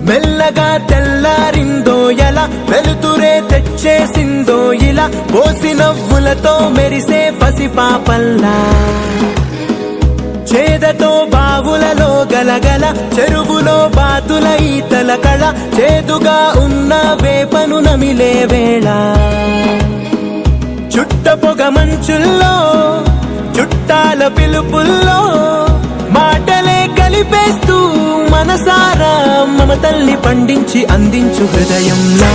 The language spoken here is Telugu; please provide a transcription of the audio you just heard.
మెల్లగా తెల్లారిందో ఎలా, వెలుతురే తెచ్చేసిందో ఇలా, పోసి నవ్వులతో మెరిసే పసిపాపల్లా. చేదతో బావులలో గలగల, చెరువులో బాతుల ఈతల కళ, చేదుగా ఉన్న వేపను నమిలే వేళ. చుట్ట పొగ మంచుల్లో, చుట్టాల పిలుపుల్లో, మాటలే కలిపేస్తూ మనసారా మమతల్ని పండించి అందించు హృదయంలో.